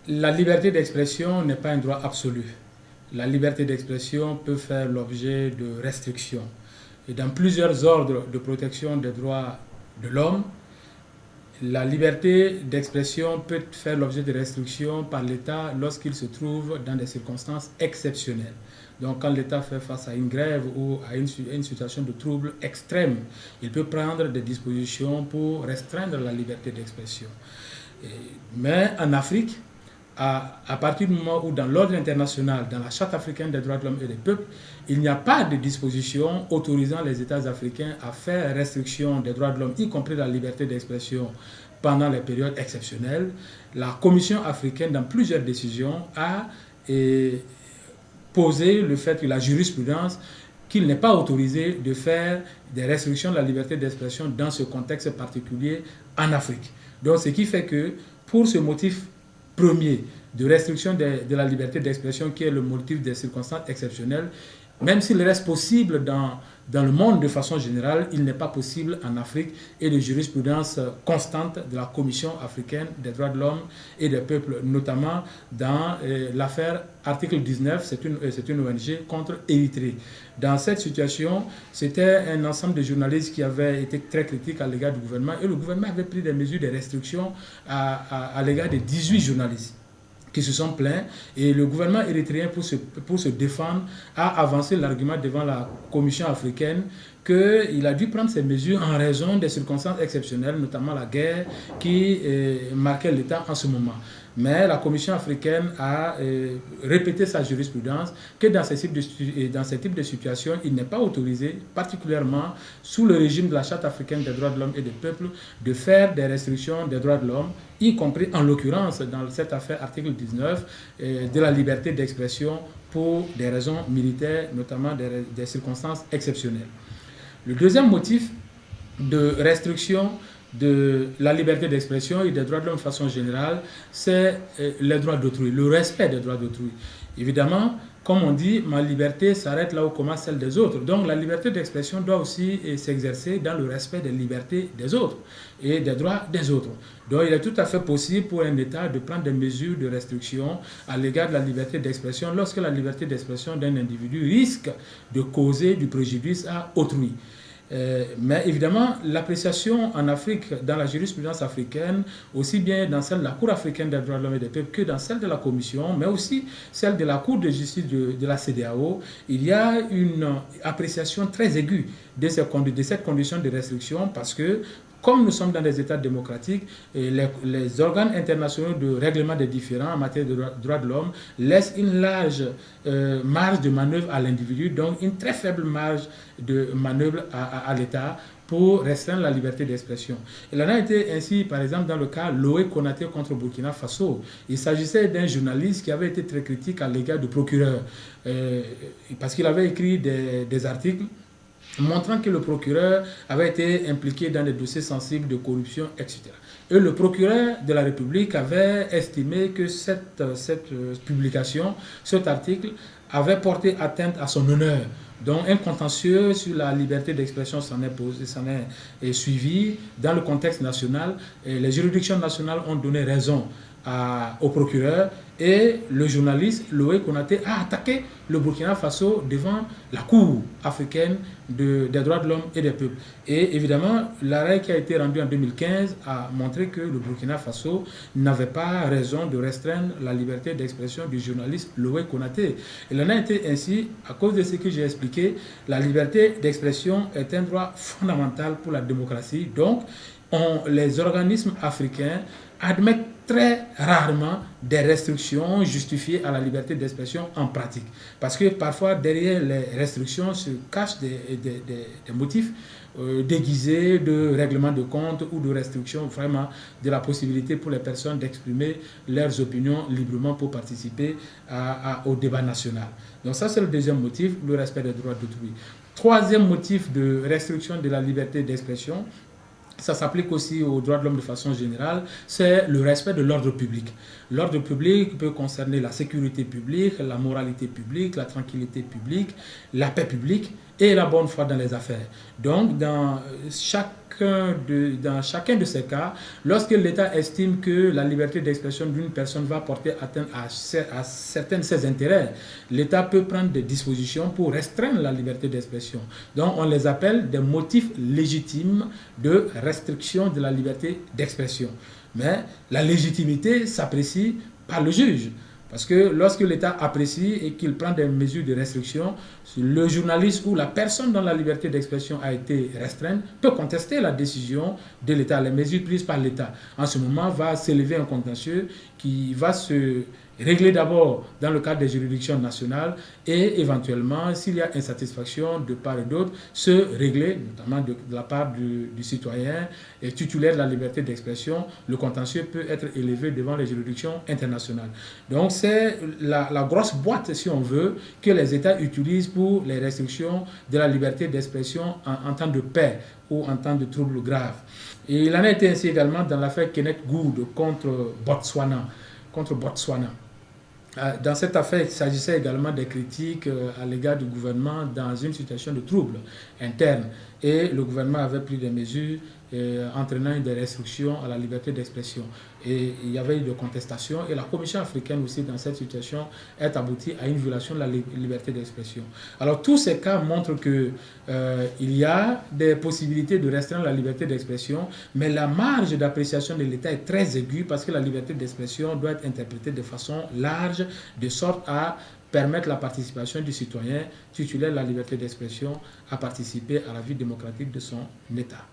La liberté d'expression n'est pas un droit absolu. La liberté d'expression peut faire l'objet de restrictions. Et dans plusieurs ordres de protection des droits de l'homme, la liberté d'expression peut faire l'objet de restrictions par l'État lorsqu'il se trouve dans des circonstances exceptionnelles. Donc quand l'État fait face à une grève ou à une situation de trouble extrême, il peut prendre des dispositions pour restreindre la liberté d'expression. Mais en Afrique, à partir du moment où dans l'ordre international, dans la Charte africaine des droits de l'homme et des peuples, il n'y a pas de disposition autorisant les États africains à faire restriction des droits de l'homme, y compris la liberté d'expression pendant les périodes exceptionnelles, la Commission africaine, dans plusieurs décisions, a posé le fait que la jurisprudence qu'il n'est pas autorisé de faire des restrictions de la liberté d'expression dans ce contexte particulier en Afrique. Donc ce qui fait que pour ce motif premier de restriction de la liberté d'expression qui est le motif des circonstances exceptionnelles, même s'il reste possible dans le monde de façon générale, il n'est pas possible en Afrique et de jurisprudence constante de la Commission africaine des droits de l'homme et des peuples, notamment dans l'affaire article 19, c'est une ONG contre Érythrée. Dans cette situation, c'était un ensemble de journalistes qui avaient été très critiques à l'égard du gouvernement et le gouvernement avait pris des mesures de restriction à l'égard de 18 journalistes qui se sont plaints et le gouvernement érythréen pour se défendre a avancé l'argument devant la Commission africaine qu'il a dû prendre ces mesures en raison des circonstances exceptionnelles, notamment la guerre qui marquait l'État en ce moment. Mais la Commission africaine a répété sa jurisprudence que dans ces types de situations, il n'est pas autorisé, particulièrement sous le régime de la Charte africaine des droits de l'homme et des peuples, de faire des restrictions des droits de l'homme, y compris en l'occurrence dans cette affaire article 19 de la liberté d'expression pour des raisons militaires, notamment des circonstances exceptionnelles. Le deuxième motif de restriction de la liberté d'expression et des droits de l'homme de façon générale, c'est les droits d'autrui, le respect des droits d'autrui. Évidemment, comme on dit, ma liberté s'arrête là où commence celle des autres. Donc la liberté d'expression doit aussi s'exercer dans le respect des libertés des autres et des droits des autres. Donc il est tout à fait possible pour un État de prendre des mesures de restriction à l'égard de la liberté d'expression lorsque la liberté d'expression d'un individu risque de causer du préjudice à autrui. Mais évidemment, l'appréciation en Afrique, dans la jurisprudence africaine, aussi bien dans celle de la Cour africaine des droits de l'homme et des peuples que dans celle de la Commission, mais aussi celle de la Cour de justice de la CEDEAO, il y a une appréciation très aiguë de cette condition de restriction parce que comme nous sommes dans des États démocratiques, les organes internationaux de règlement des différends en matière de droits de l'homme laissent une large marge de manœuvre à l'individu, donc une très faible marge de manœuvre à l'État pour restreindre la liberté d'expression. Il en a été ainsi, par exemple, dans le cas Loé Konaté contre Burkina Faso. Il s'agissait d'un journaliste qui avait été très critique à l'égard du procureur parce qu'il avait écrit des articles montrant que le procureur avait été impliqué dans des dossiers sensibles de corruption, etc. Et le procureur de la République avait estimé que cette publication, cet article, avait porté atteinte à son honneur. Donc un contentieux sur la liberté d'expression s'en est suivi dans le contexte national. Et les juridictions nationales ont donné raison au procureur et le journaliste Loé Konaté a attaqué le Burkina Faso devant la Cour africaine des droits de l'homme et des peuples. Et évidemment, l'arrêt qui a été rendu en 2015 a montré que le Burkina Faso n'avait pas raison de restreindre la liberté d'expression du journaliste Loé Konaté. Il en a été ainsi, à cause de ce que j'ai expliqué, la liberté d'expression est un droit fondamental pour la démocratie. Donc, les organismes africains admettent très rarement des restrictions justifiées à la liberté d'expression en pratique. Parce que parfois, derrière les restrictions se cachent des motifs déguisés de règlement de compte ou de restriction vraiment de la possibilité pour les personnes d'exprimer leurs opinions librement pour participer au débat national. Donc ça, c'est le deuxième motif, le respect des droits d'autrui. Troisième motif de restriction de la liberté d'expression, ça s'applique aussi aux droits de l'homme de façon générale, c'est le respect de l'ordre public. L'ordre public peut concerner la sécurité publique, la moralité publique, la tranquillité publique, la paix publique, et la bonne foi dans les affaires. Donc, dans chacun de ces cas, lorsque l'État estime que la liberté d'expression d'une personne va porter atteinte à certains de ses intérêts, l'État peut prendre des dispositions pour restreindre la liberté d'expression. Donc, on les appelle des motifs légitimes de restriction de la liberté d'expression. Mais la légitimité s'apprécie par le juge. Parce que lorsque l'État apprécie et qu'il prend des mesures de restriction, le journaliste ou la personne dont la liberté d'expression a été restreinte peut contester la décision de l'État, les mesures prises par l'État. En ce moment, va s'élever un contentieux qui va se régler d'abord dans le cadre des juridictions nationales et éventuellement, s'il y a insatisfaction de part et d'autre, se régler, notamment de la part du citoyen et titulaire de la liberté d'expression. Le contentieux peut être élevé devant les juridictions internationales. Donc c'est la grosse boîte, si on veut, que les États utilisent pour les restrictions de la liberté d'expression en temps de paix ou en temps de troubles graves. Et il en a été ainsi également dans l'affaire Kenneth Gould contre Botswana. Dans cette affaire, il s'agissait également des critiques à l'égard du gouvernement dans une situation de trouble interne. Et le gouvernement avait pris des mesures entraînant des restrictions à la liberté d'expression. Et il y avait eu des contestations. Et la Commission africaine aussi, dans cette situation, est aboutie à une violation de la liberté d'expression. Alors, tous ces cas montrent qu'il y a des possibilités de restreindre la liberté d'expression, mais la marge d'appréciation de l'État est très aiguë parce que la liberté d'expression doit être interprétée de façon large, de sorte à permettre la participation du citoyen titulaire de la liberté d'expression à participer à la vie démocratique de son État.